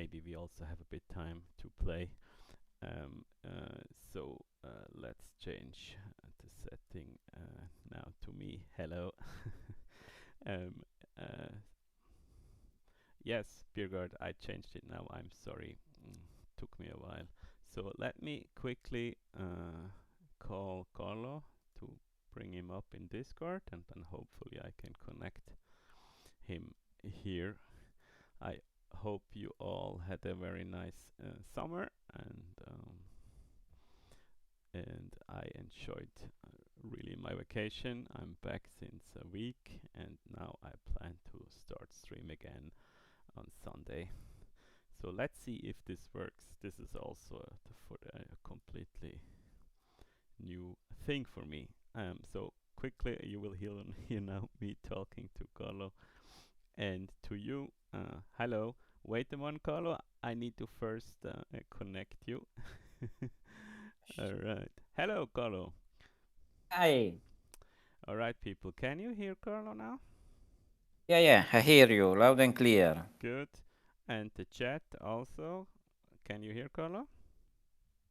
maybe we also have a bit time to play. Let's change the setting now to me. Hello. um, uh, yes, Birgard, I changed it now. I'm sorry. Took me a while. So let me quickly call Carlo to bring him up in Discord, and then hopefully I can connect him here. I hope you all had a very nice summer, and I enjoyed really my vacation. I'm back since a week, and now I plan to start stream again on Sunday. So let's see if this works. This is also a completely new thing for me. So quickly, you will hear now me talking to Carlo and to you. Hello. Wait a moment, Carlo. I need to first connect you. All right. Hello, Carlo. Hi. All right, people. Can you hear Carlo now? Yeah, I hear you loud and clear. Good. And the chat also. Can you hear Carlo?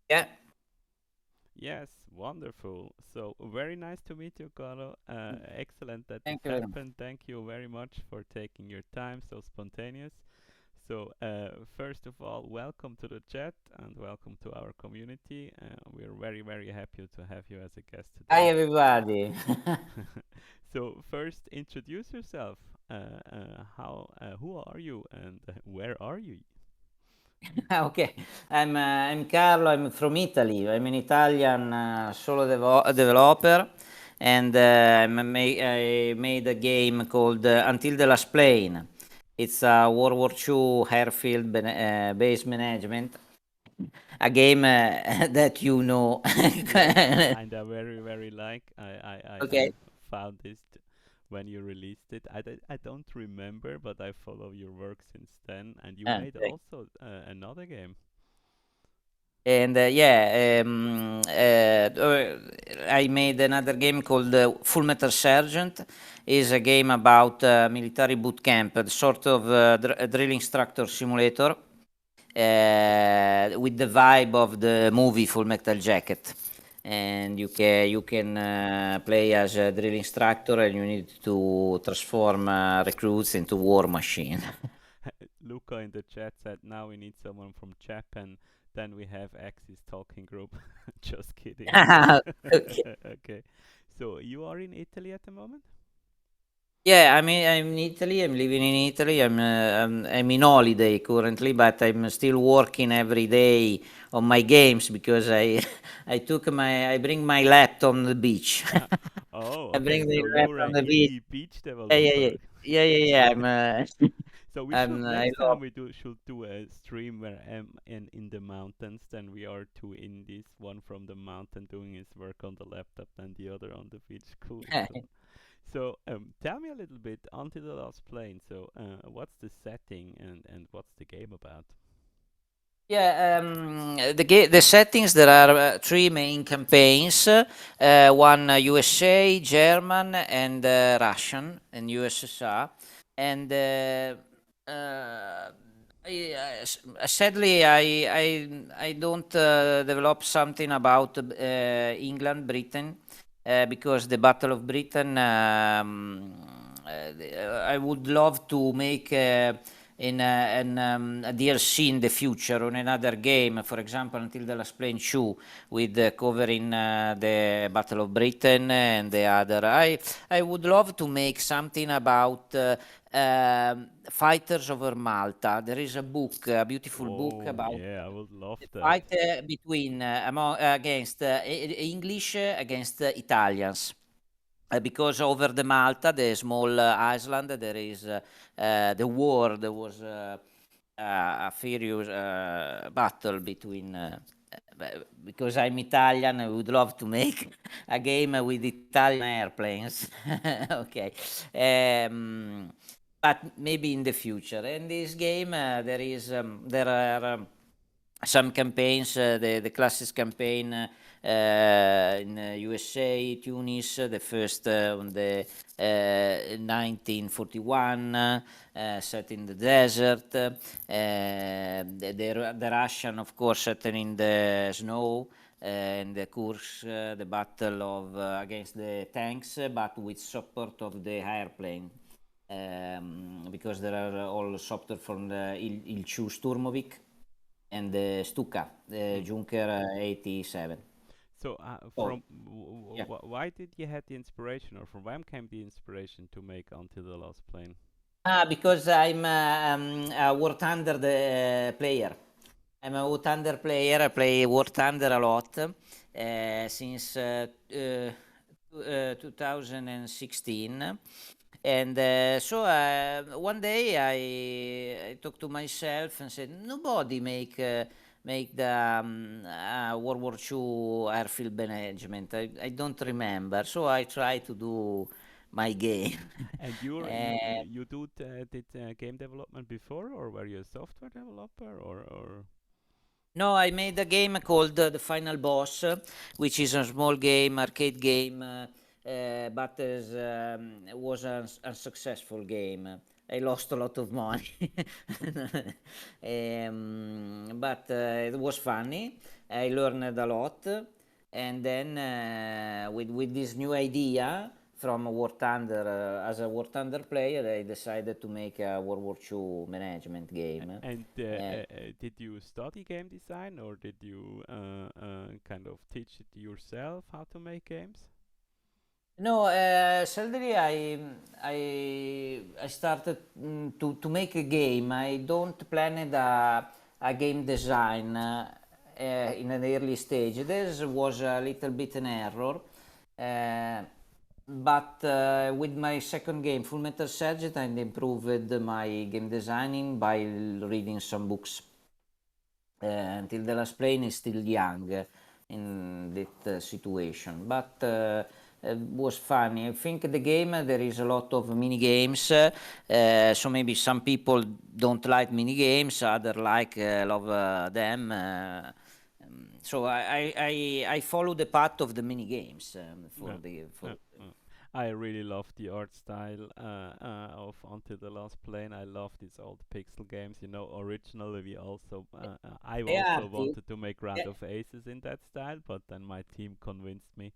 Yeah, Yes, wonderful. So very nice to meet you, Carlo. Excellent that this thank you very much. happened. Thank you very much for taking your time, so spontaneous. So first of all, welcome to the chat and welcome to our community. We're very happy to have you as a guest Hi, today. everybody. So first, introduce yourself. Who are you, and where are you? Okay, I'm Carlo. I'm from Italy. I'm an Italian solo developer, and I made a game called Until the Last Plane. It's a World War II airfield base management, a game that you know. Yes, and I very like. I Okay. found this when you released it. I don't remember, but I follow your work since then. And you made Thank also another game. And I made another game called Full Metal Sergeant. Is a game about military boot camp, a sort of a drill instructor simulator with the vibe of the movie Full Metal Jacket. And you can play as a drill instructor, and you need to transform recruits into war machine. Luca in the chat said now we need someone from Japan. Then we have Axis talking group. Just kidding. Okay. Okay. So you are in Italy at the moment? Yeah, I'm in Italy. I'm living in Italy. I'm in holiday currently, but I'm still working every day on my games because I bring my laptop on the beach. Oh, I okay. bring the So you're laptop a on the beach. beach Yeah, yeah, yeah, developer. yeah, yeah, yeah. So we should I next time love. we should do a stream where I'm in the mountains. Then we are two indies, one from the mountain doing his work on the laptop, and the other on the beach. Cool, cool. So tell me a little bit Until the Last Plane. So what's the setting and what's the game about? Yeah, the settings, there are three main campaigns, one USA, German, and Russian, and USSR. And sadly, I don't develop something about England, Britain, because the Battle of Britain. I would love to make. A DLC in the future on another game, for example, Until the Last Plane 2, with covering the Battle of Britain and the other. I would love to make something about fighters over Malta. There is a book, a beautiful book Oh about yeah, I would love the that. fight between against English against Italians. Because over the Malta, the small island, there is the war. There was a furious battle between. Because I'm Italian, I would love to make a game with Italian airplanes. Okay, but maybe in the future. In this game, there are some campaigns, the classic campaign in USA, Tunis, the first on the 1941, set in the desert. the Russian, of course, setting in the snow, and the course, the battle of against the tanks, but with support of the airplane, because there are all support from the Il-2 Sturmovik and the Stuka, the Mm. Junker 87. So, So yeah. why did you had the inspiration, or from when came the inspiration to make Until the Last Plane? Because I'm a War Thunder player. I'm a War Thunder player. I play War Thunder a lot since 2016. And one day I talked to myself and said, nobody make the World War II airfield management. I don't remember. So I try to do my game. And Uh, you did game development before, or were you a software developer, or? No, I made a game called The Final Boss, which is a small game, arcade game, but was an unsuccessful game. I lost a lot of money, but it was funny. I learned a lot, and then with this new idea from War Thunder, as a War Thunder player, I decided to make a World War II management game. And Uh, did you study game design, or did you kind of teach it yourself how to make games? No, suddenly I started to make a game. I don't plan a game design in an early stage. This was a little bit an error, uh, but with my second game, Full Metal Surgeon, I improved my game designing by reading some books. Until the last plane is still young in that situation, but it was funny. I think the game, there is a lot of mini games, so maybe some people don't like mini games, other like love them. So I follow the path of the mini games Yeah, for the yeah, for. yeah. I really love the art style of Until the Last Plane. I love these old pixel games. You know, originally I Yeah, also wanted to make Round of Aces in that style, but then my team convinced me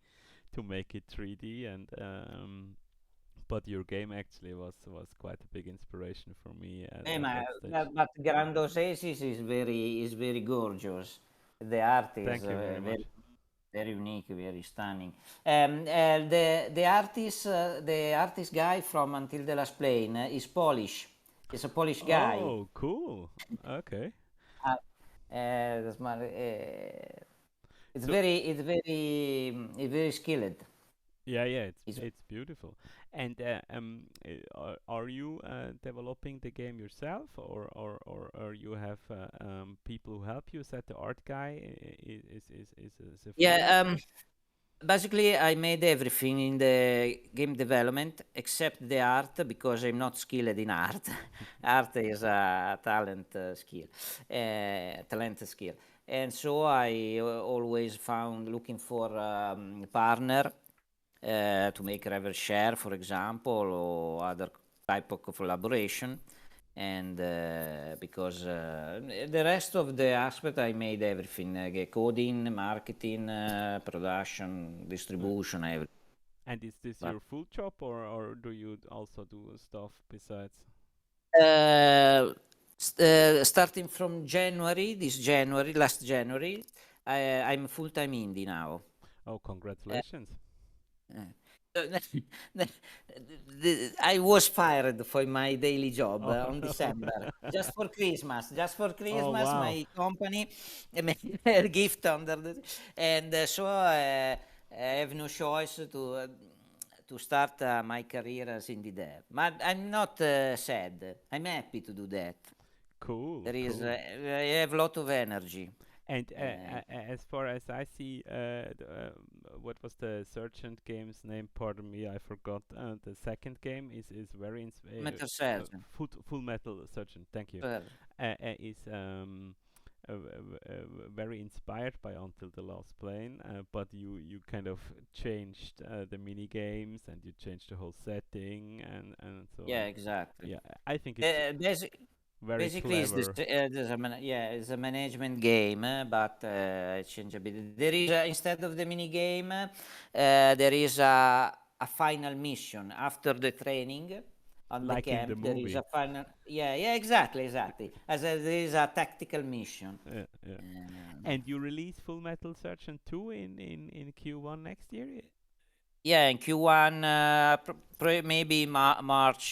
to make it 3D. And but your game actually was quite a big inspiration for me at that stage. but Grandos Aces is very gorgeous. The art is Thank you very much. very unique, very stunning. The artist guy from Until the Last Plane is Polish. He's a Polish guy. Oh, cool. Okay. Uh, that's my, So it's very skilled. yeah, yeah, He's, it's beautiful. And are you developing the game yourself, or you have people who help you? Is that the art guy is a yeah, freelancer? basically, I made everything in the game development except the art because I'm not skilled in art. Art is a talent skill, and so I always found looking for partner to make revenue share, for example, or other type of collaboration. And because the rest of the aspect I made everything, coding, marketing, production, Uh, distribution, everything. and is this But your full job, or do you also do stuff besides? uh, starting from January, last January, I'm full time indie now. Oh, Uh, congratulations. I was fired for my daily job Oh on no. December, just for Christmas. Just for Oh Christmas, wow. my company made a gift under and I have no choice to start my career as indie dev. But I'm not sad. I'm happy to do that. Cool, There is, cool. I have a lot of energy. And Uh, as far as I see, what was the Sergeant game's name? Pardon me, I forgot. The second game is very Metal Surgeon. Full Metal Sergeant. Thank you. Is very inspired by Until the Last Plane, but you kind of changed the mini games, and you changed the whole setting, and so Yeah, exactly. yeah, I think it's Uh, there's Very Basically, it's this. clever. Yeah, it's a management game, but I change a bit. There is instead of the mini game, there is a final mission after the training on the Like in the camp. There is a movie. final. Yeah, yeah, exactly, exactly. There is a tactical mission. Yeah. Uh, And you release Full Metal Surgeon 2 in Q1 next year? yeah, in Q1, maybe March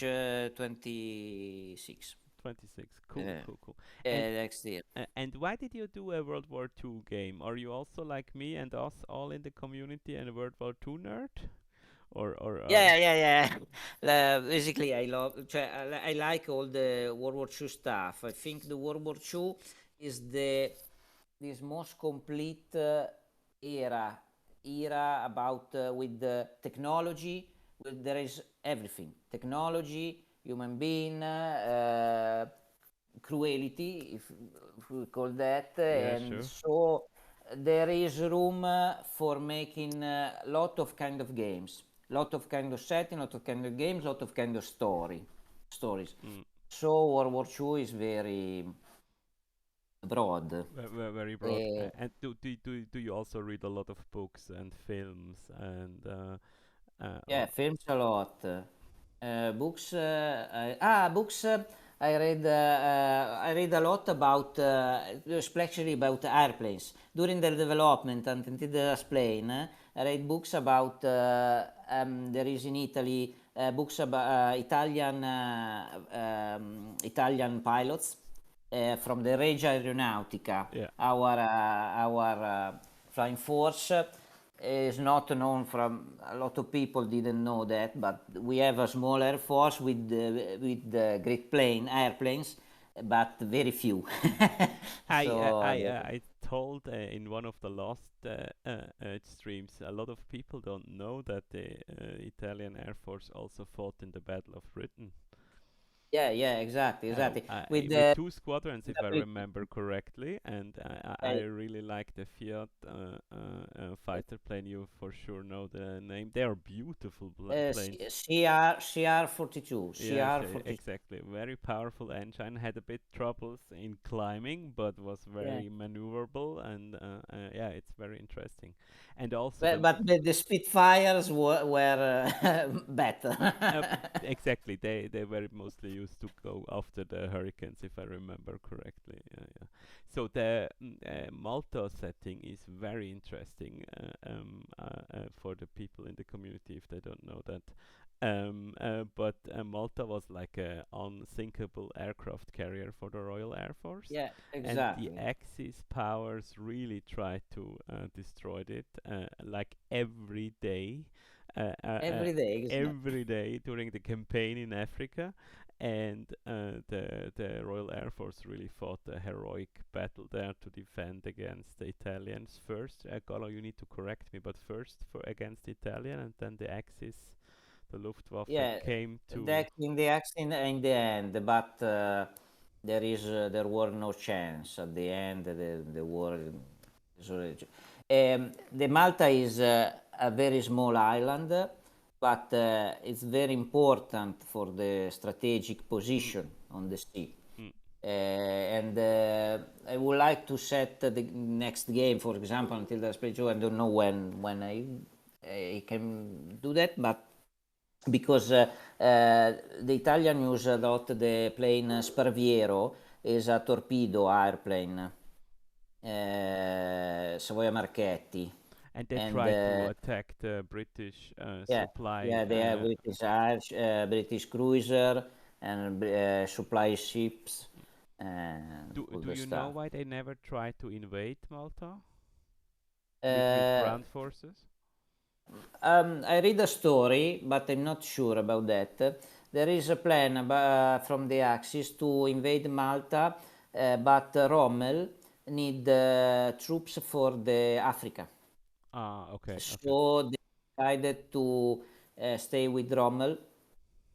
26. 26. Cool, Uh, cool, cool. And Next year. and why did you do a World War II game? Are you also like me and us all in the community and a World War II nerd? Or Yeah, yeah, yeah. Basically, I love. I like all the World War II stuff. I think the World War II is the this most complete era about with the technology. With, there is everything: technology, human being, cruelty, if we call that, yeah, and sure. so there is room for making a lot of kind of games, lot of kind of setting, lot of kind of games, lot of kind of stories. Mm. So World War II is very broad. Very broad. Uh, And do you also read a lot of books and films and yeah, films a lot. Books. Books. I read a lot about, especially about airplanes during their development and until the plane. I read books about. There is in Italy books about Italian pilots from the Regia Aeronautica, yeah. our flying force is not known from a lot of people didn't know that, but we have a small air force with great airplanes, but very few. So I told in one of the last streams, a lot of people don't know that the Italian Air Force also fought in the Battle of Britain. yeah, yeah, exactly, exactly. With With the two squadrons, if I remember correctly, and I really like the Fiat fighter plane. You for sure know the name. They are beautiful planes. CR 42, Yes, CR 42. exactly. Very powerful engine. Had a bit troubles in climbing, but was Yeah. very maneuverable, and yeah, it's very interesting. And also the But the Spitfires were better. Uh, exactly. They were mostly used to go after the hurricanes, if I remember correctly. Yeah, yeah. So the Malta setting is very interesting for the people in the community if they don't know that. But Malta was like a unsinkable aircraft carrier for the Royal Air Force, Yeah, and the exactly. Axis powers really tried to destroy it, like every day. Uh, uh, uh, Every day, exactly. every day during the campaign in Africa, and the Royal Air Force really fought a heroic battle there to defend against the Italians first. Carlo, you need to correct me, but first for against the Italian, and then the Axis, the Luftwaffe Yeah, came to. that in the action in the end, but there were no chance at the end. The war is already. The Malta is a very small island, but it's very important for the strategic Mm, position on the sea. mm. And I would like to set the next game, for example, until the Split. I don't know when I can do that, but because the Italian use a lot the plane Sparviero is a torpedo airplane, Savoia Marchetti, And they and tried to attack the British yeah, supply. yeah, they have British cruiser and supply ships and all Do the you know stuff. why they never tried to invade Malta with Uh, ground forces? I read a story, but I'm not sure about that. There is a plan from the Axis to invade Malta, but Rommel need troops for the Africa. Ah, okay, okay. So they decided to stay with Rommel,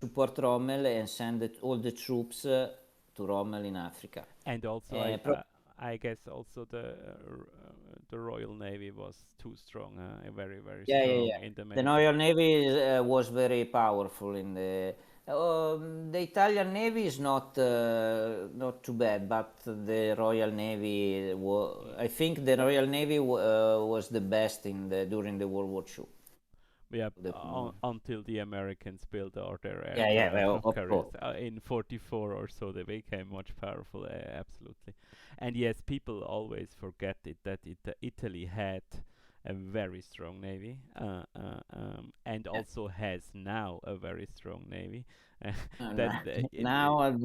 support Rommel, and send all the troops to Rommel in Africa. And also, Uh, pro- I guess also the Royal Navy was too strong, very Yeah, yeah, strong yeah. in the The Mediterranean. Royal Navy was very powerful in the. The Italian Navy is not too bad, but the Royal Navy, I think the Royal Navy was the best during the World War II. Yeah, The, until the Americans built their yeah, well, aircraft of carriers course. in '44 or so, they became much powerful. Absolutely, and yes, people always forget it that Italy had a very strong navy, and Yeah. also has now a very strong navy. And that now I'm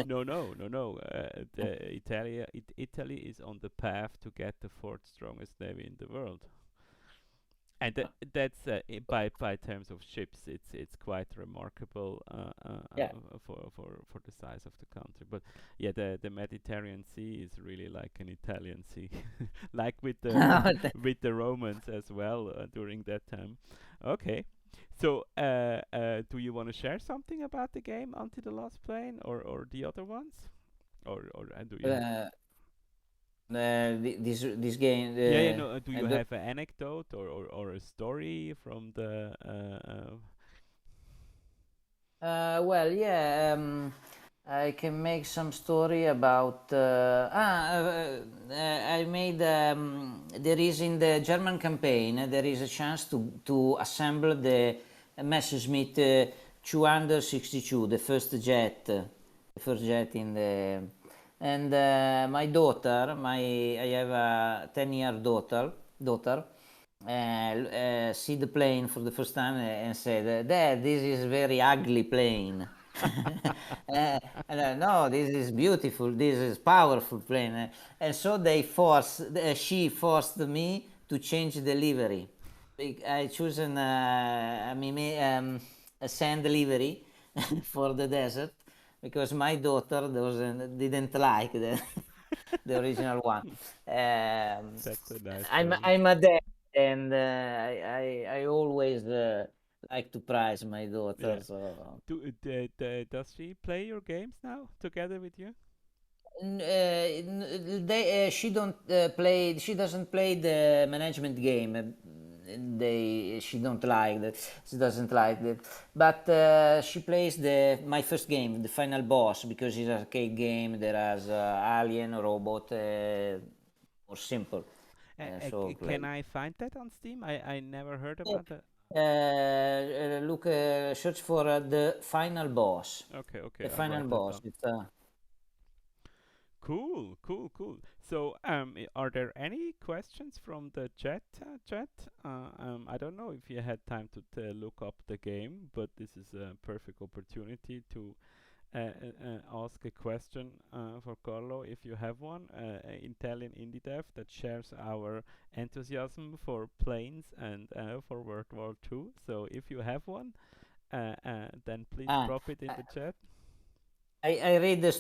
no. Italy is on the path to get the fourth strongest navy in the world. And that's by terms of ships, it's quite remarkable yeah. for the size of the country. But yeah, the Mediterranean Sea is really like an Italian sea, like with the with the Romans as well during that time. Okay, so do you want to share something about the game Until the Last Plane or the other ones, or do you? uh, this game, Yeah, yeah, no. Do you and the, have an anecdote or a story from the? well, yeah, I can make some story about. I made. There is in the German campaign. There is a chance to assemble the Messerschmitt 262, the first jet in the. And my daughter, I have a 10-year daughter, see the plane for the first time and said, "Dad, this is very ugly plane." No, this is beautiful. This is powerful plane. And so she forced me to change the livery. I choose a sand livery for the desert because my daughter didn't like the original one. Um, That's a nice I'm story. I'm a dad, and I always like to prize my daughter. Yeah. So Does she play your games now together with you? she don't play. She doesn't play the management game. She don't like that. She doesn't like that. But she plays the my first game, the final boss, because it's an arcade game. There is alien, robot, more simple. So Can play. I find that on Steam? I never heard Yeah. about that. Look, search for the final boss. Okay, okay, The I'll final write that boss. down. It's Cool, cool, cool. So, are there any questions from the chat? I don't know if you had time to look up the game, but this is a perfect opportunity to ask a question for Carlo if you have one. Italian indie dev that shares our enthusiasm for planes and for World War II. So if you have one, then please ah, drop it in the chat. I read the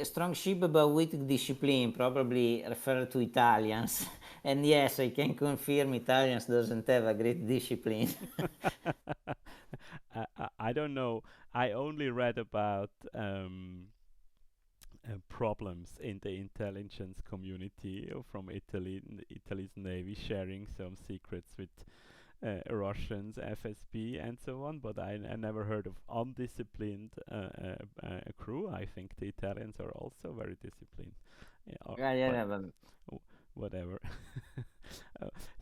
strong ship but weak discipline, probably refer to Italians. And yes, I can confirm Italians doesn't have a great discipline. I don't know. I only read about problems in the intelligence community from Italy, Italy's navy sharing some secrets with Russians, FSB, and so on. But I never heard of undisciplined crew. I think the Italians are also very disciplined. Yeah, yeah, But yeah, but whatever.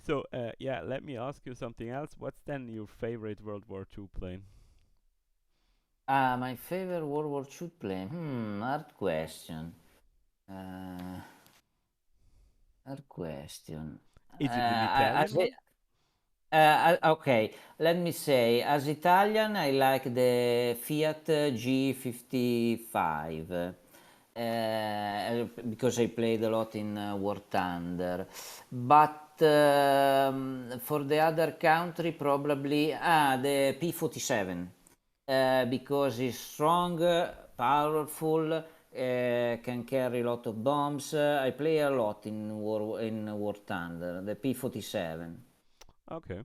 So yeah, let me ask you something else. What's then your favorite World War II plane? my favorite World War II plane. Hard question. Uh, hard question. Is it an As Italian a, one? okay, let me say, as Italian, I like the Fiat G55 because I played a lot in War Thunder. But for the other country, probably the P47 because it's strong, powerful, can carry a lot of bombs. I play a lot in War Thunder, the P47. Okay.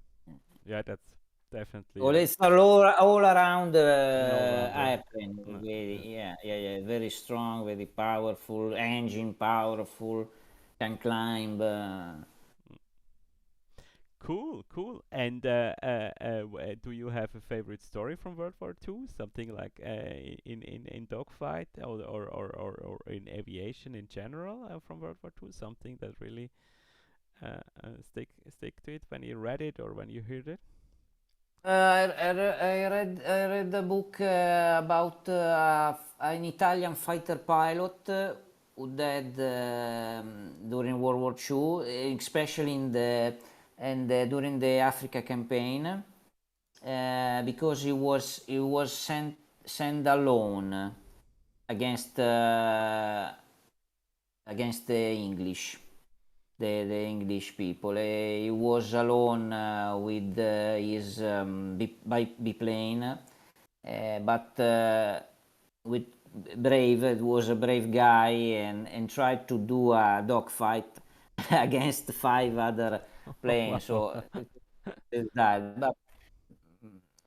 Yeah, that's definitely Well, a it's all around an all-rounder. airplane. Yeah. Yeah. Very strong, very powerful, engine powerful, can climb. Cool, cool. And do you have a favorite story from World War II? Something like in dogfight or in aviation in general from World War II? Something that really stick to it when you read it or when you heard it? I read a book about an Italian fighter pilot who died during World War II, especially in the and during the Africa campaign, because he was sent alone against against the English, the English people. He was alone with his biplane, but with brave. It was a brave guy and tried to do a dogfight against five other planes. Wow. So it died, but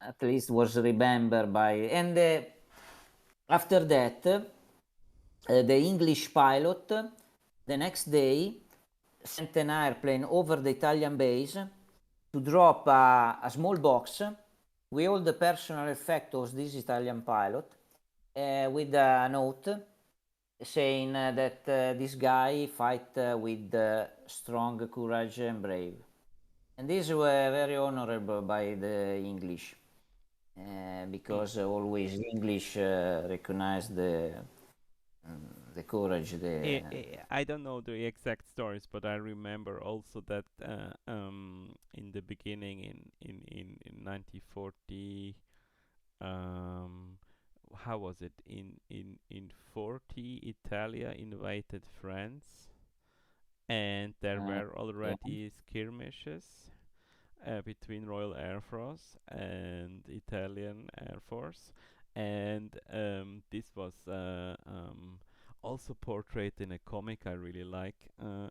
at least was remembered by. And after that, the English pilot the next day sent an airplane over the Italian base to drop a small box with all the personal effects of this Italian pilot, with a note saying that this guy fight with strong courage and brave. And these were very honorable by the English, Mm. because always English recognize the courage, the I don't know the exact stories, but I remember also that in the beginning in 1940, um, how was it? In 40, Italia invaded France, and there uh, were yeah. already skirmishes between Royal Air Force and Italian Air Force, and this was also portrayed in a comic I really like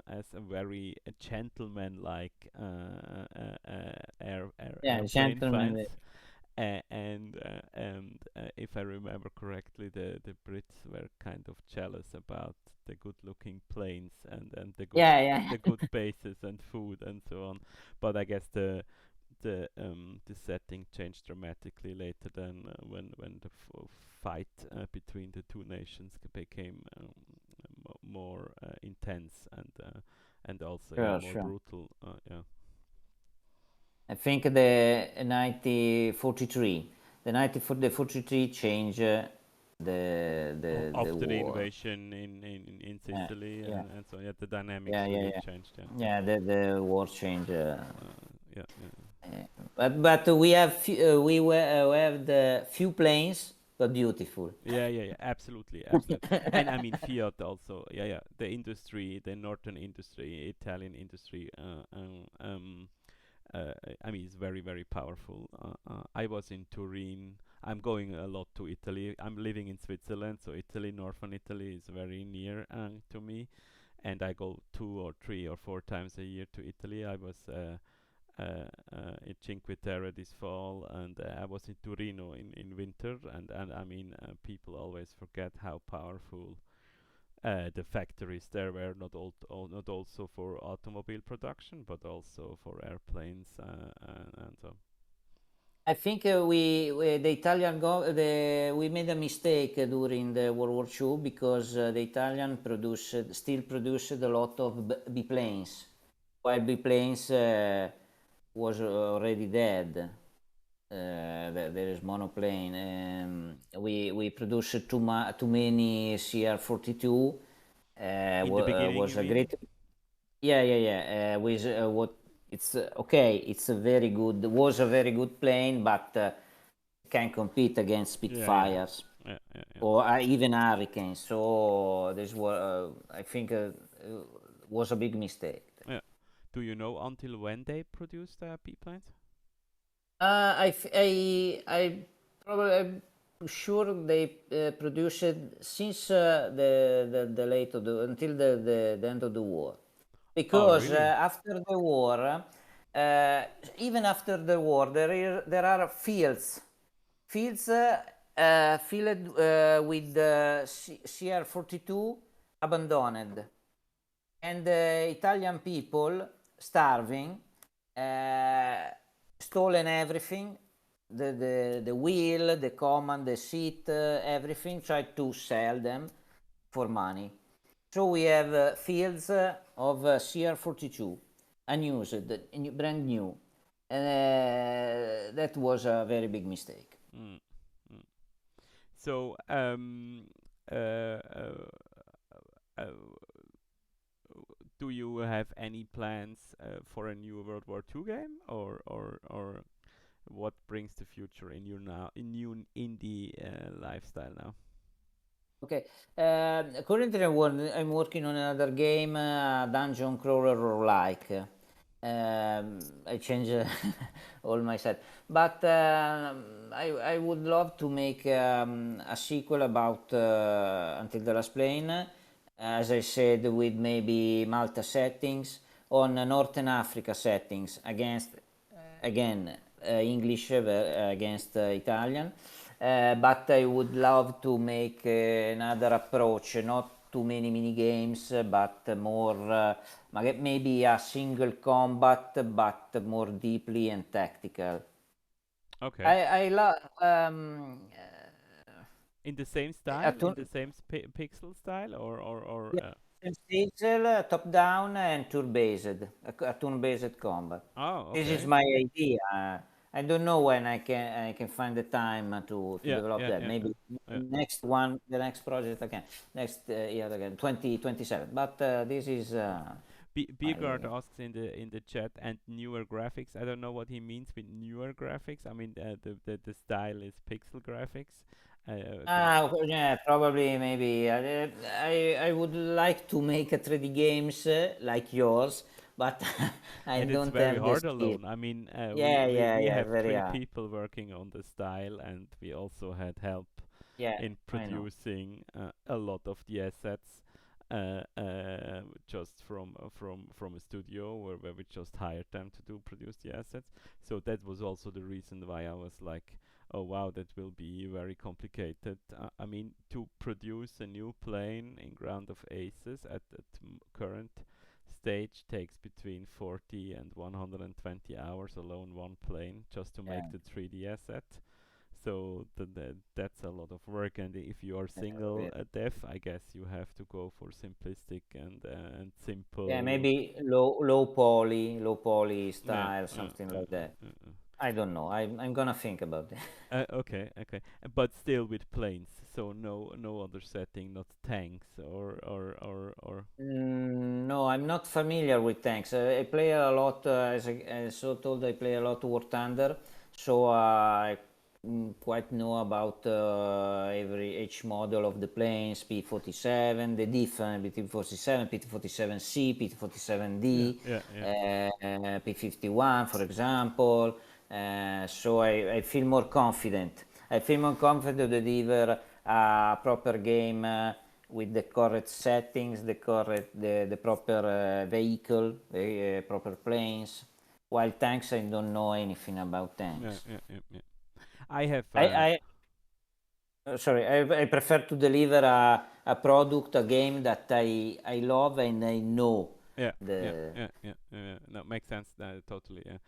as a very gentleman-like Yeah, airplane gentlemen. fights. And if I remember correctly, the Brits were kind of jealous about the good-looking planes and Yeah, yeah. the good bases and food and so on. But I guess the setting changed dramatically later than when the fight between the two nations became more intense and also Sure, more sure. brutal. Yeah. I think the 1943, the 43 change the After the war. invasion in Yeah, Sicily yeah, and so yeah, the dynamics yeah, yeah, really yeah. changed. Yeah. Yeah, the war change. Yeah. Yeah. But we have the few planes, but beautiful. Yeah, absolutely, absolutely. And I mean, Fiat also, yeah, the industry, the northern industry, Italian industry, I mean, it's very, very powerful. I was in Turin. I'm going a lot to Italy. I'm living in Switzerland, so Italy, northern Italy, is very near to me, and I go 2 or 3 or 4 times a year to Italy. I was in Cinque Terre this fall, and I was in Torino in winter, and I mean, people always forget how powerful the factories there were, not also for automobile production, but also for airplanes and so. I think the Italian we made a mistake during the World War II, because the Italian still produced a lot of biplanes, while biplanes was already dead. There is monoplane. We produced too many CR-42. In the beginning, Was you a mean? great. Yeah, yeah, yeah. With what it's okay. It's a very good. Was a very good plane, but can compete against Yeah. Spitfires Yeah. or even Hurricanes. So this was, I think, was a big mistake. Yeah. Do you know until when they produced biplanes? I probably, I'm sure they produced it since the late of the until the end of the war, Oh, because really? after the war, uh, even after the war, there are fields filled with CR-42 abandoned, and the Italian people starving uh, stolen everything, the wheel, the command, the seat, everything, tried to sell them for money. So we have fields of CR42, unused, brand new, and that was a very big mistake. Mm, mm. So, uh, uh, uh, do you have any plans for a new World War II game, or what brings the future in your now in new indie lifestyle now? Okay. Currently, I'm working on another game, dungeon crawler roguelike. I change all my set, but I would love to make a sequel about Until the Last Plane, as I said, with maybe Malta settings on Northern Africa settings against again English against Italian. But I would love to make another approach, not too many mini games, but more maybe a single combat, but more deeply and tactical. Okay. I love In the same a style, in the same pixel style, or yeah, pixel, top down and turn-based, a turn-based combat. oh, This is okay. my idea. I don't know when I can find the time to Yeah, develop yeah, that. yeah, Maybe yeah. next one, the next project again, next year again, 2027. But this is Beergard my asks in the chat, and newer graphics. I don't know what he means with newer graphics. I mean, the style is pixel graphics. So Yeah, probably maybe. I would like to make a 3D games like yours, but I and it's don't very have the hard skill. alone. I mean, Yeah, yeah, we yeah, have very three hard. people working on the style, and we also had help Yeah, in I know. producing a lot of the assets just from a studio where we just hired them to do produce the assets. So that was also the reason why I was like, oh wow, that will be very complicated. I mean, to produce a new plane in Ground of Aces at the current stage takes between 40 and 120 hours alone one plane just to Yeah, make the 3D asset. So that's a lot of work, and if you are yeah, single really. dev, I guess you have to go for simplistic and Yeah, simple. maybe low poly Yeah. style, something like that. I don't know. I'm gonna think about that. Okay, okay, but still with planes. So no other setting, not tanks or. No, I'm not familiar with tanks. I play a lot, as so told, I play a lot War Thunder, so I quite know about every each model of the planes, P-47, the difference between 47, P-47C, Yeah, P-47D, yeah, yeah. P-51, for example. So I feel more confident. I feel more confident to deliver a proper game. With the correct settings, the proper vehicle, the proper planes. While tanks, I don't know anything about Yeah, tanks. yeah, yeah, yeah. I have I sorry, I prefer to deliver a product, a game that I love and I know yeah, yeah, the yeah, yeah, yeah. No, makes sense. Totally. Yeah.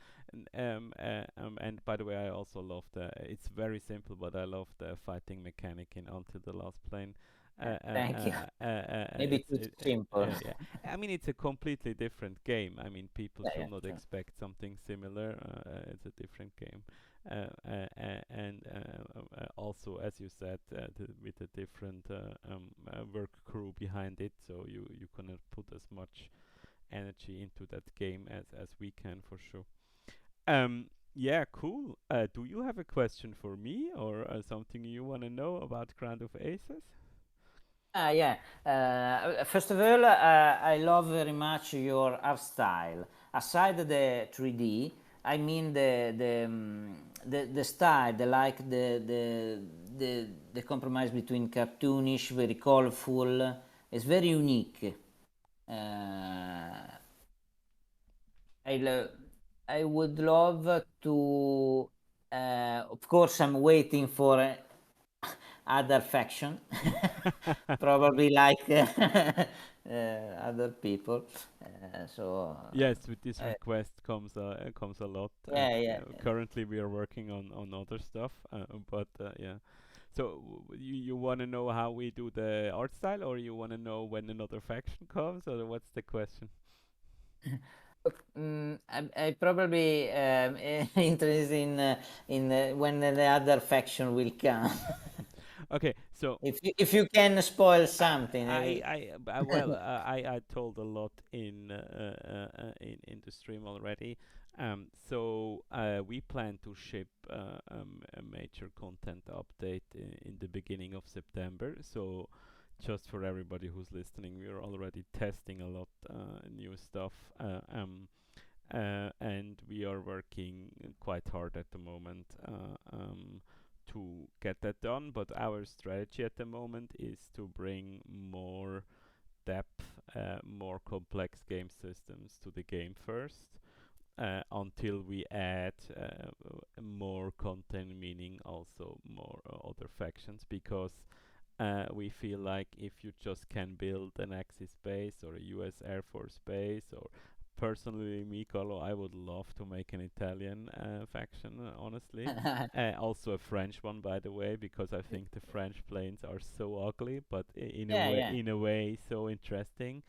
And by the way, I also love the. It's very simple, but I love the fighting mechanic in Until the Last Plane. thank you. Maybe It's too simple. yeah, yeah. I mean, it's a completely different game. I mean, people Yeah, should yeah, not sure. expect something similar. It's a different game, and also, as you said, with a different work crew behind it, so you cannot put as much energy into that game as we can for sure. Yeah, cool. Do you have a question for me or something you want to know about Grand of Aces? Yeah. First of all, I love very much your art style. Aside the 3D, I mean the style, the compromise between cartoonish, very colorful. It's very unique. I lo- I would love to. Of course, I'm waiting for other faction, probably like other people. So Yes, with this uh, request comes a lot, and yeah, yeah. currently we are working on other stuff. But yeah, so you want to know how we do the art style, or you want to know when another faction comes, or what's the question? I probably interested in when the other faction will come. Okay, so If you can spoil something. well, I told a lot in the stream already. So we plan to ship a major content update in the beginning of September. So just for everybody who's listening, we are already testing a lot new stuff. And we are working quite hard at the moment to get that done. But our strategy at the moment is to bring more depth, more complex game systems to the game first. Until we add more content, meaning also more other factions, because we feel like if you just can build an Axis base or a US Air Force base, or personally, me, Carlo, I would love to make an Italian faction, honestly. Also a French one, by the way, because I think the French planes are so ugly, but Yeah, yeah, in a way, so interesting.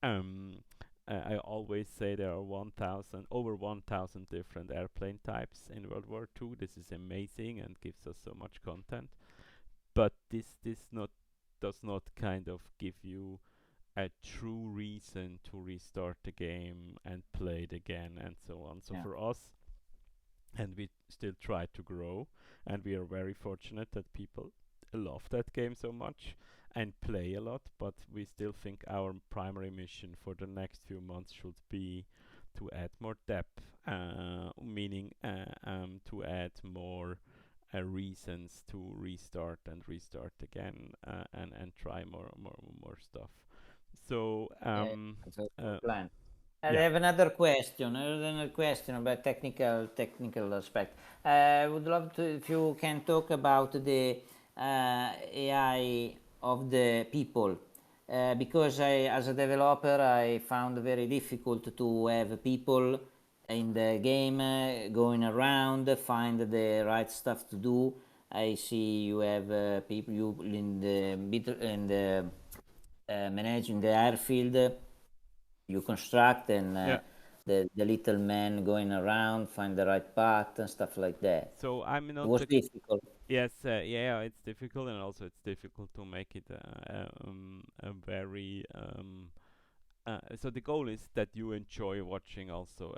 Um, I always say there are 1,000, over 1,000 different airplane types in World War II. This is amazing and gives us so much content. But this not does not kind of give you a true reason to restart the game and play it again and so on. So yeah, for us, and we still try to grow, and we are very fortunate that people love that game so much and play a lot, but we still think our primary mission for the next few months should be to add more depth, meaning to add more reasons to restart and restart again, and try more stuff. So yeah. That's a good uh, plan. I yeah. have another question about technical aspect. I would love to if you can talk about the AI of the people, because as a developer, I found very difficult to have people in the game going around, find the right stuff to do. I see you have people you in the managing the airfield. You construct and Yeah. the little man going around, find the right path and stuff like that. So I'm It not was the difficult. Yes, yeah, it's difficult, and also it's difficult to make it a very. So the goal is that you enjoy watching also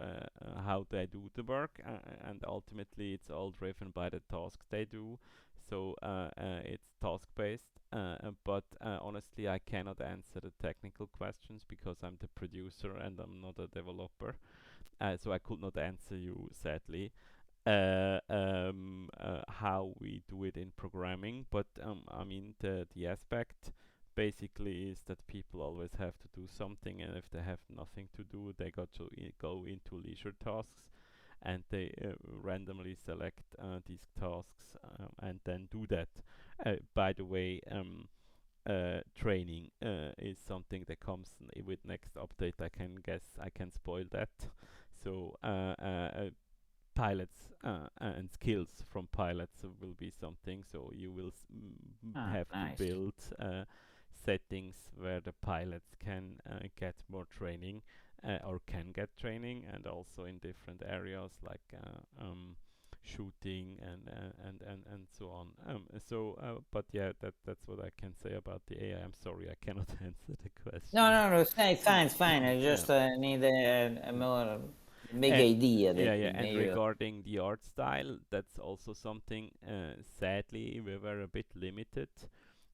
how they do the work, and ultimately it's all driven by the tasks they do. So it's task based, but honestly, I cannot answer the technical questions because I'm the producer and I'm not a developer. So I could not answer you, sadly, how we do it in programming. But I mean, the aspect basically is that people always have to do something, and if they have nothing to do, they got to go into leisure tasks, and they randomly select these tasks and then do that. By the way, training is something that comes with next update. I can guess I can spoil that. So pilots and skills from pilots will be something. So you will Ah, have to nice. build settings where the pilots can get more training, or can get training, and also in different areas like shooting and so on. But yeah, that's what I can say about the AI. I'm sorry, I cannot answer the No, question. no, no. It's fine. It's fine. I Yeah. just need a more big And idea that yeah, yeah, and maybe. regarding the art style, that's also something. Sadly, we were a bit limited.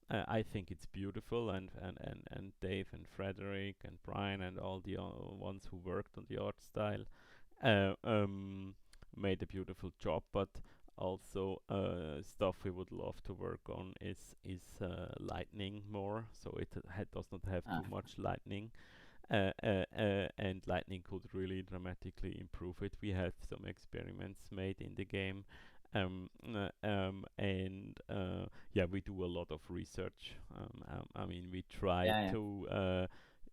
I think it's beautiful, and Dave and Frederick and Brian and all the ones who worked on the art style uh, um, made a beautiful job. But also stuff we would love to work on is lightning more, so it does not have Ah, too much lightning, and lightning could really dramatically improve it. We had some experiments made in the game, and yeah, we do a lot of research. I mean, we try yeah, yeah. to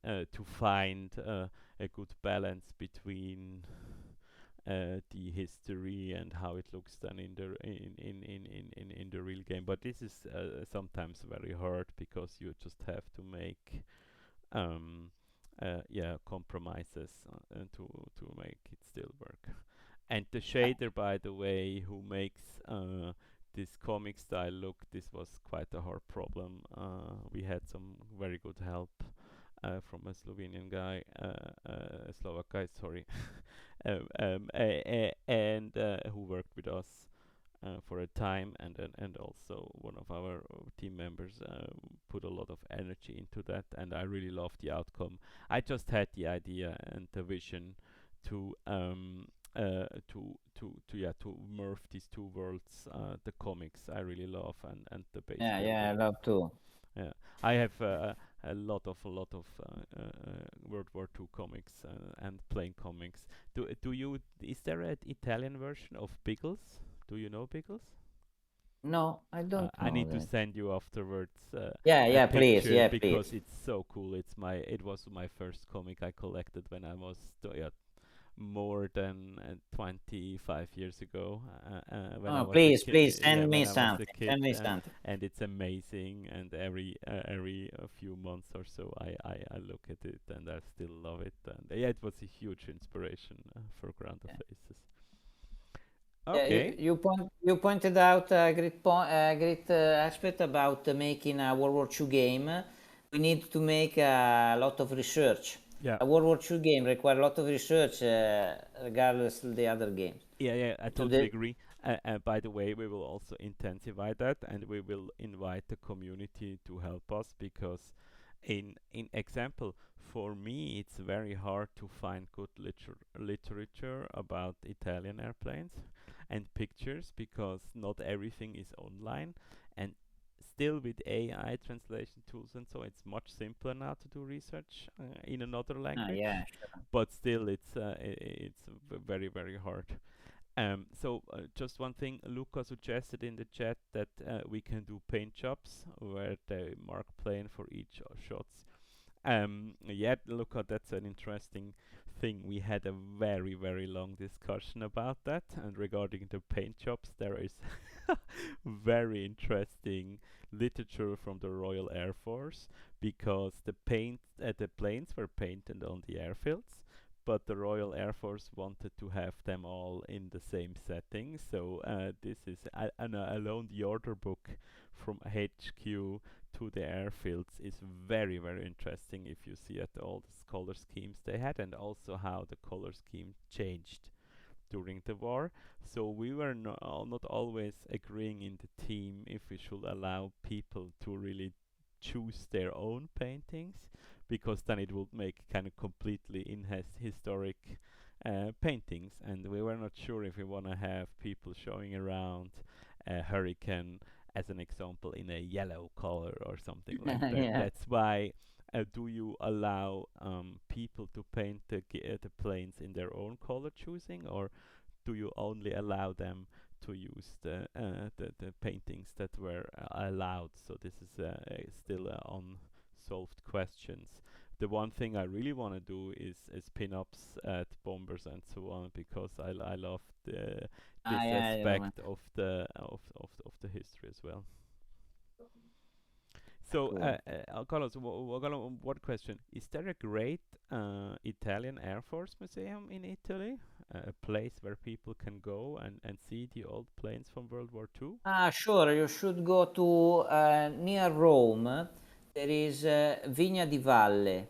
to find a good balance between the history and how it looks then in the in the real game. But this is sometimes very hard because you just have to make um, yeah, compromises to make it still work. And the shader, by the way, who makes this comic style look, this was quite a hard problem. We had some very good help from a Slovenian guy, Slovak guy, sorry, and who worked with us for a time, and also one of our team members put a lot of energy into that, and I really loved the outcome. I just had the idea and the vision to to yeah, to merge these two worlds, the comics I really love, and the base Yeah, yeah, I building. love too. Yeah, I have a lot of World War II comics and playing comics. Do you? Is there an Italian version of Biggles? Do you know Biggles? No, I don't I know need to that. send you afterwards Yeah, a yeah, please, picture yeah, because please. it's so cool. It was my first comic I collected when I was yeah, more than 25 years ago when I Oh, was a please, kid. please Yeah, send when me I was a something. kid, Send me something. and it's amazing. And every a few months or so, I look at it and I still love it. And yeah, it was a huge inspiration for Ground of Yeah. Faces. Yeah, Okay. you pointed out a great aspect about making a World War II game. We need to make a lot of research. Yeah. A World War II game requires a lot of research, regardless of the other games. Yeah, yeah, I So totally agree. By the way, we will also intensify that, and we will invite the community to help us because, in example, for me, it's very hard to find good literature about Italian airplanes and pictures because not everything is online, and still with AI translation tools and so it's much simpler now to do research in another language, yeah, sure. but still it's very hard. Just one thing, Luca suggested in the chat that we can do paint jobs where they mark plane for each shots. Yeah, Luca, that's an interesting thing. We had a very long discussion about that, and regarding the paint jobs, there is very interesting literature from the Royal Air Force because the planes were painted on the airfields, but the Royal Air Force wanted to have them all in the same setting. So this is alone the order book from HQ to the airfields is very interesting if you see at all the color schemes they had and also how the color scheme changed during the war. So we were not always agreeing in the team if we should allow people to really choose their own paintings because then it would make kind of completely in historic paintings, and we were not sure if we want to have people showing around a hurricane as an example in a yellow color or something like that. Yeah. That's why do you allow people to paint the planes in their own color choosing, or do you only allow them to use the paintings that were allowed? So this is still unsolved questions. The one thing I really want to do is pin-ups at bombers and so on because I love Ah, this yeah, yeah. aspect of the history as well. So, Cool. Carlos, one question: is there a great Italian Air Force museum in Italy? A place where people can go and see the old planes from World War II? Ah, sure. You should go to near Rome. There is Vigna di Valle.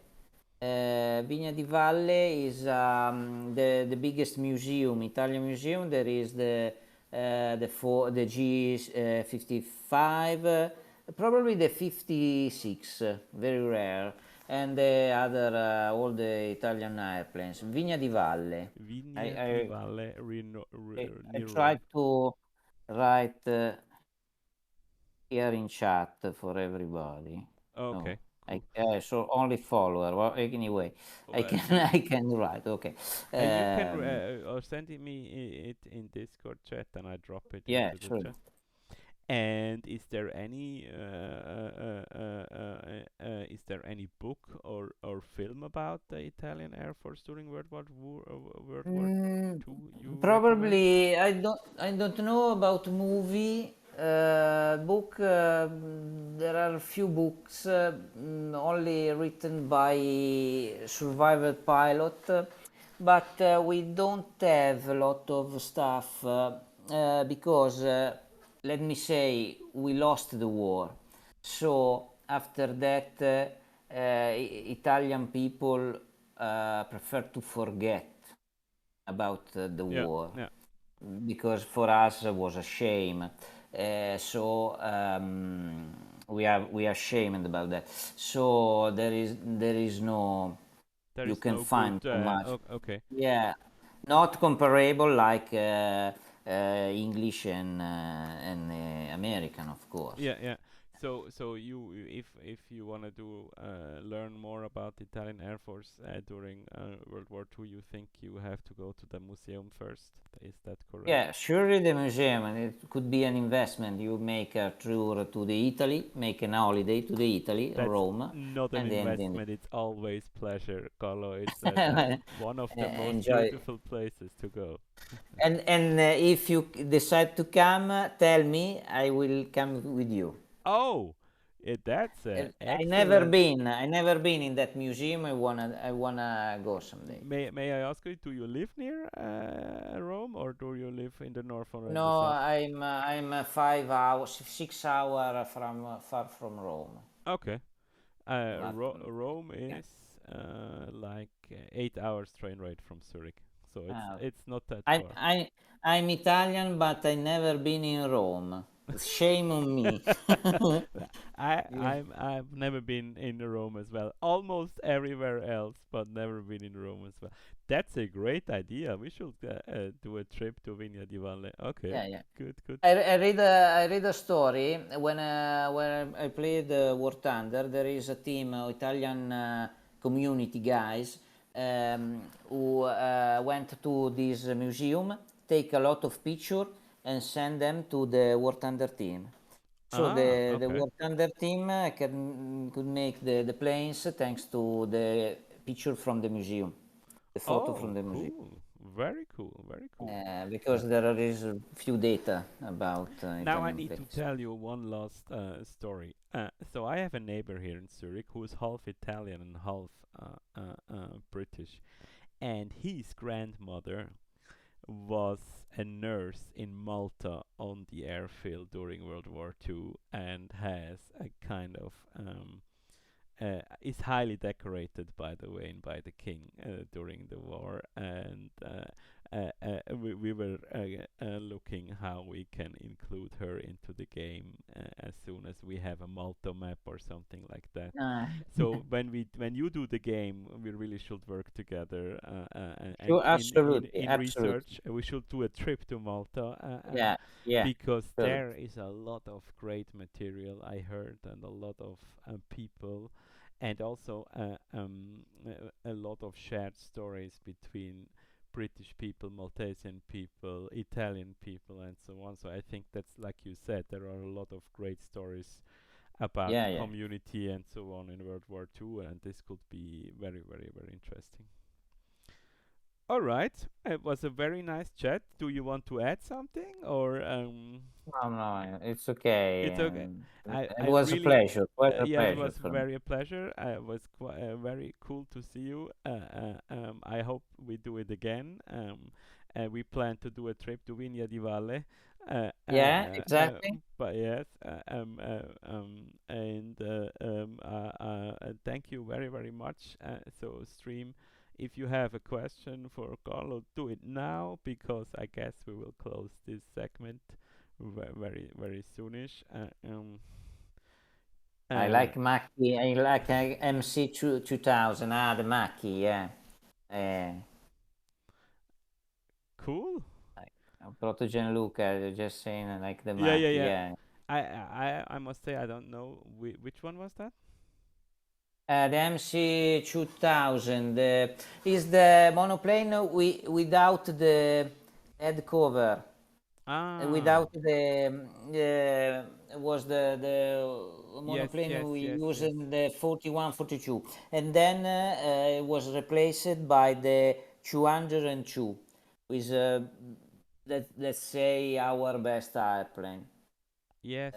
Vigna di Valle is the biggest museum, Italian museum. There is the G 55, probably the 56, very rare, and the other all the Italian airplanes. Vigna di Valle. I Vigna di I Valle, I near Rome. tried to write. Here in chat for everybody. Okay, So cool. so only follower. Well, anyway, I Well, can I can write. Okay. you can Um, or send it me it in Discord chat, and I drop it yeah, into the sure. chat. And is there any book or film about the Italian Air Force during World War Mm, Two you recommend? Probably I don't know about movie. Book, there are few books, only written by survivor pilot, but we don't have a lot of stuff, because, let me say, we lost the war. So after that, Italian people prefer to forget about the Yeah, war, yeah. because for us it was a shame. So we are ashamed about that. So there is no, There you is can no good. find so much. Okay. Yeah, not comparable like English and American, of course. Yeah, yeah. So if you want to do learn more about the Italian Air Force during World War Two, you think you have to go to the museum first? Is that correct? Yeah, surely the museum, and it could be an investment. You make a tour to the Italy, make an holiday to the Italy, That's Rome, not an and then investment. It's always pleasure, Carlo. It's the one of the most enjoy. beautiful places to go. And if you decide to come, tell me. I will come with you. Oh, that's I never excellent. been. I never been in that museum. I wanna go someday. May I ask you, do you live near Rome or do you live in the north or in the No, south? I'm 5 hours, 6 hours from far from Rome. Okay. But Rome yeah. is like 8 hours train ride from Zurich, so Uh, it's not that I far. I I'm Italian, but I never been in Rome. Shame on me. Yeah. I've never been in Rome as well. Almost everywhere else, but never been in Rome as well. That's a great idea. We should do a trip to Vigna di Valle. Okay, Yeah, yeah. good, good. I read a story when I played War Thunder. There is a team, Italian community guys, who went to this museum, take a lot of picture, and send them to the War Thunder team. So Ah, the okay. War Thunder team could make the planes thanks to the picture from the museum, the photo from Oh, the museum. cool. Very cool. Very cool. Because there is a few data about Now I Italian need to places. tell you one last story. So I have a neighbor here in Zurich who is half Italian and half British, and his grandmother was a nurse in Malta on the airfield during World War II and has a kind of is highly decorated, by the way, and by the king during the war. And we were looking how we can include her into the game as soon as we have a Malta map or something like that. Uh, So when you do the game, we really should work together. And sure, absolutely, in absolutely. research, we should do a trip to Malta. Yeah, yeah, Because sure. there is a lot of great material I heard and a lot of people and also a lot of shared stories between British people, Maltesian people, Italian people, and so on. So I think that's like you said, there are a lot of great stories about Yeah, yeah. community and so on in World War II, and this could be very, very, very interesting. All right, it was a very nice chat. Do you want to add something, or No, no, it's okay. it's okay? It I was a really pleasure, quite a yes, it pleasure was for me. very a pleasure. It was very cool to see you. I hope we do it again. We plan to do a trip to Vigna di Valle. Yeah, exactly. But yes, thank you very, very much. So, stream, if you have a question for Carlo, do it now because I guess we will close this segment very, very soonish. I Uh, like Mackie. I like MC 2000. The Mackie. Yeah. Uh, cool. Proto Gianluca. Just saying, I like the Yeah, yeah, Mackie. yeah. Yeah. I must say I don't know which one was that. The MC 2000 is the monoplane without the head cover. Ah, without was the yes, monoplane yes, we yes, use yes. in the 41, 42, and then it was replaced by the 202, with let's say our best airplane, Yes.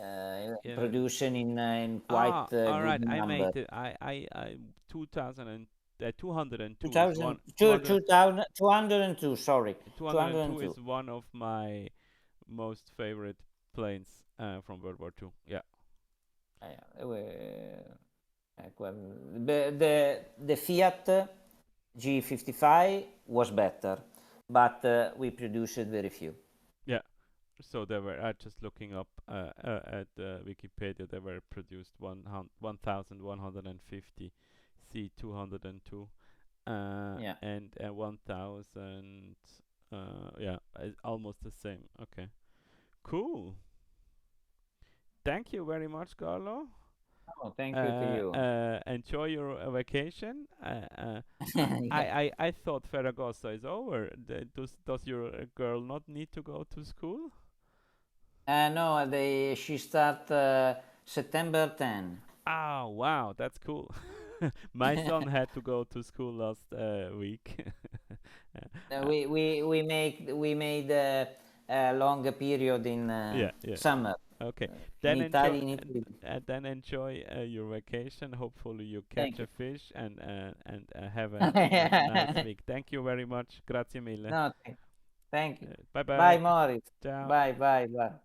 Yeah. producing in Ah, quite all good right. I number. made it. 2000 and 202 is 2000, one 200 202, sorry, 202 202. is one of my most favorite planes from World War Two. Yeah. Ecco, the Fiat G55 was better, but we produced very few. Yeah. So they were just looking up at Wikipedia. They were produced 1,150 C202 Yeah. and 1,000. Yeah, almost the same. Okay, cool. Thank you very much, Carlo. Oh, thank you to you. Enjoy your vacation. Yeah. I thought Ferragosto is over. Does your girl not need to go to school? No, she start September 10. Oh wow, that's cool. My son had to go to school last week. Uh, We made a longer period in yeah, yeah. summer. Okay. In Then enjoy Italy, in Italy. then enjoy your vacation. Hopefully you catch Thank a you. fish and have a nice week. Thank you very much. Grazie mille. No, thank you. Bye Bye, bye. Morris. Ciao. Bye, bye, bye.